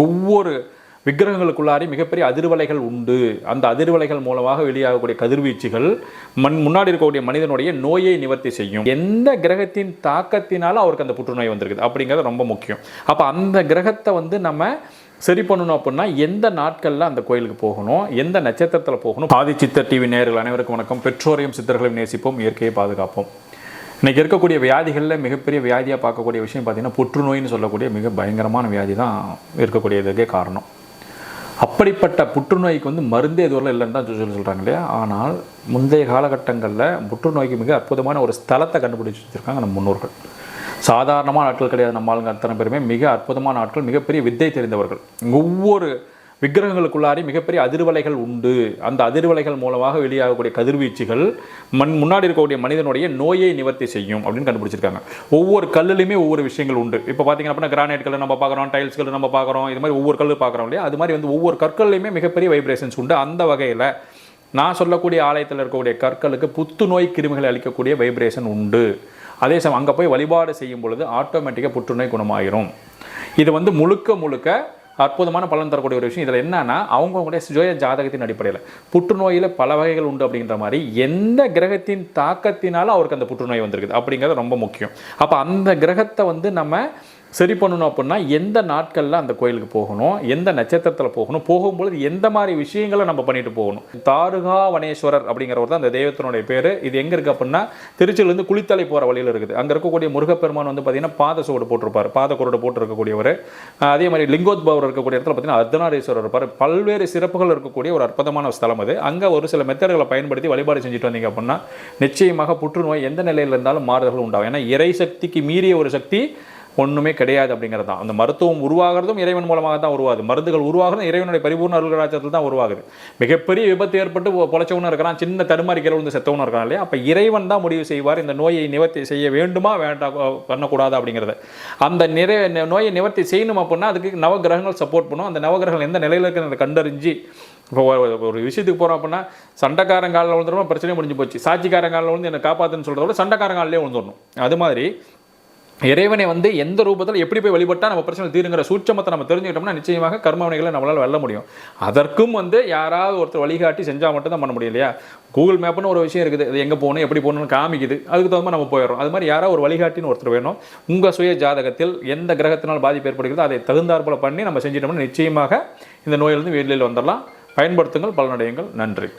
ஒவ்வொரு விக்கிரகங்களுக்குள்ளாரி மிகப்பெரிய அதிர்வலைகள் உண்டு. அந்த அதிர்வலைகள் மூலமாக வெளியாகக்கூடிய கதிர்வீச்சுகள் முன்னாடி இருக்கக்கூடிய மனிதனுடைய நோயை நிவர்த்தி செய்யும். எந்த கிரகத்தின் தாக்கத்தினாலும் அவருக்கு அந்த புற்றுநோய் வந்திருக்குது அப்படிங்கிறது ரொம்ப முக்கியம். அப்போ அந்த கிரகத்தை நம்ம சரி பண்ணணும் அப்படின்னா எந்த நாட்களில் அந்த கோயிலுக்கு போகணும், எந்த நட்சத்திரத்தில் போகணும். ஆதி சித்தர் டிவி நேயர்கள் அனைவருக்கும் வணக்கம். பெற்றோரையும் சித்தர்களையும் நேசிப்போம், இயற்கையை பாதுகாப்போம். இன்றைக்கி இருக்கக்கூடிய வியாதிகளில் மிகப்பெரிய வியாதியாக பார்க்கக்கூடிய விஷயம் பார்த்திங்கன்னா புற்றுநோயின்னு சொல்லக்கூடிய மிக பயங்கரமான வியாதி தான் இருக்கக்கூடியதுக்கே காரணம். அப்படிப்பட்ட புற்றுநோய்க்கு மருந்தே இதுவரை இல்லைன்னு தான் சொல்கிறாங்க இல்லையா. ஆனால் முந்தைய காலகட்டங்களில் புற்றுநோய்க்கு மிக அற்புதமான ஒரு ஸ்தலத்தை கண்டுபிடிச்சி வச்சுருக்காங்க நம்ம முன்னோர்கள். சாதாரணமான ஆட்கள் கிடையாது. நம்ம ஆளுங்க அத்தனை பேருமே மிக அற்புதமான ஆட்கள், மிகப்பெரிய வித்தை தெரிந்தவர்கள். ஒவ்வொரு விக்கிரகங்களுக்குள்ளாரி மிகப்பெரிய அதிர்வலைகள் உண்டு. அந்த அதிர்வலைகள் மூலமாக வெளியாகக்கூடிய கதிர்வீச்சுகள் முன்னாடி இருக்கக்கூடிய மனிதனுடைய நோயை நிவர்த்தி செய்யும் அப்படின்னு கண்டுபிடிச்சிருக்காங்க. ஒவ்வொரு கல்லுலையுமே ஒவ்வொரு விஷயங்கள் உண்டு. இப்போ பார்த்தீங்கன்னா அப்படின்னா கிரானைட் கல் நம்ம பார்க்குறோம், டைல்ஸ் கல் நம்ம பார்க்குறோம், இது மாதிரி ஒவ்வொரு கல் பார்க்குறோம் இல்லையா. அது மாதிரி ஒவ்வொரு கற்கள்லையுமே மிகப்பெரிய வைப்ரேஷன்ஸ் உண்டு. அந்த வகையில் நான் சொல்லக்கூடிய ஆலயத்தில் இருக்கக்கூடிய கற்களுக்கு புத்துநோய் கிருமிகளை அளிக்கக்கூடிய வைப்ரேஷன் உண்டு. அதே சமயம் அங்கே போய் வழிபாடு செய்யும் பொழுது ஆட்டோமேட்டிக்காக புற்றுநோய் குணமாயிரும். இது முழுக்க அற்புதமான பலன் தரக்கூடிய ஒரு விஷயம். இதில் என்னன்னா அவங்களுடைய சுய ஜாதகத்தின் அடிப்படையில் புற்றுநோயில் பல வகைகள் உண்டு அப்படின்ற மாதிரி எந்த கிரகத்தின் தாக்கத்தினாலும் அவருக்கு அந்த புற்றுநோய் வந்திருக்குது அப்படிங்கிறது ரொம்ப முக்கியம். அப்போ அந்த கிரகத்தை நம்ம சரி பண்ணணும் அப்படின்னா எந்த நாட்களில் அந்த கோயிலுக்கு போகணும், எந்த நட்சத்திரத்தில் போகணும், போகும்பொழுது எந்த மாதிரி விஷயங்களை நம்ம பண்ணிட்டு போகணும். தாருகாவனேஸ்வரர் அப்படிங்கிறவர் தான் அந்த தெய்வத்தினுடைய பேர். இது எங்கே இருக்குது அப்படின்னா திருச்சியிலேருந்து குளித்தலை போகிற வழியில் இருக்குது. அங்கே இருக்கக்கூடிய முருகப்பெருமான் பார்த்தீங்கன்னா பாதசோடு போட்டிருப்பார், பாதக்குரோடு போட்டிருக்கக்கூடியவர். அதே மாதிரி லிங்கோத்பவர் இருக்கக்கூடிய இடத்துல பார்த்தீங்கன்னா அர்த்தநாரீஸ்வரர் இருப்பார். பல்வேறு சிறப்புகள் இருக்கக்கூடிய ஒரு அற்புதமான ஸ்தலம் அது. அங்கே ஒரு சில மெத்தடுகளை பயன்படுத்தி வழிபாடு செஞ்சுட்டு வந்தீங்க அப்படின்னா நிச்சயமாக புற்றுநோய் எந்த நிலையில் இருந்தாலும் மாறுதல்கள் உண்டாகும். ஏன்னா இறை சக்திக்கு மீறிய ஒரு சக்தி ஒன்றுமே கிடையாது அப்படிங்கிறது தான். அந்த மருத்துவம் உருவாகிறதும் இறைவன் மூலமாக தான் உருவாகுது. மருந்துகள் உருவாகிறதும் இறைவனுடைய பரிபூர்ண அருள்கடாட்சத்தில் தான் உருவாகுது. மிகப்பெரிய விபத்து ஏற்பட்டு பொழைச்சவனும் இருக்கிறான், சின்ன தடுமாறிக்கிற வந்து செத்தவனும் இருக்கான் இல்லையா. அப்போ இறைவன் தான் முடிவு செய்வார் இந்த நோயை நிவர்த்தி செய்ய வேண்டுமா வேண்டாம் பண்ணக்கூடாது அப்படிங்கிறத. அந்த நோயை நிவர்த்தி செய்யணும் அப்படின்னா அதுக்கு நவகிரகங்கள் சப்போர்ட் பண்ணும். அந்த நவகிரகங்கள் எந்த நிலையில் இருக்கிறத கண்டறிஞ்சு இப்போ ஒரு விஷயத்துக்கு போகிறோம் அப்படின்னா சண்டைக்காரங்காலில் விழுந்துடும் பிரச்சனையே முடிஞ்சு போச்சு. சாட்சிக்காரங்காலில் விழுந்து என்னை காப்பாற்றுன்னு சொல்கிறத விட சண்டைக்காரங்காலே விழுந்துடணும். அது மாதிரி இறைவனை எந்த ரூபத்தில் எப்படி போய் வழிபட்டால் நம்ம பிரச்சனை தீருங்கிற சூட்சமத்தை நம்ம தெரிஞ்சுக்கிட்டோம்னா நிச்சயமாக கர்மவினைகளை நம்மளால் வெல்ல முடியும். அதற்கும் யாராவது ஒருத்தர் வழிகாட்டி செஞ்சால் மட்டும் தான் பண்ண முடியும் இல்லையா. கூகுள் மேப்னு ஒரு விஷயம் இருக்குது, அது எங்கே போகணும் எப்படி போகணும்னு காமிக்குது, அதுக்கு தகுந்த மாதிரி நம்ம போயிடுறோம். அது மாதிரி யாராவது ஒரு வழிகாட்டின்னு ஒருத்தர் வேணும். உங்கள் சுய ஜாதகத்தில் எந்த கிரகத்தினால் பாதிப்பு ஏற்படுகிறதோ அதை தகுந்தாற்போல் பண்ணி நம்ம செஞ்சிட்டோம்னா நிச்சயமாக இந்த நோயிலிருந்து வெளியில் வந்துடலாம். பயன்படுத்துங்கள், பலனடையுங்கள். நன்றி.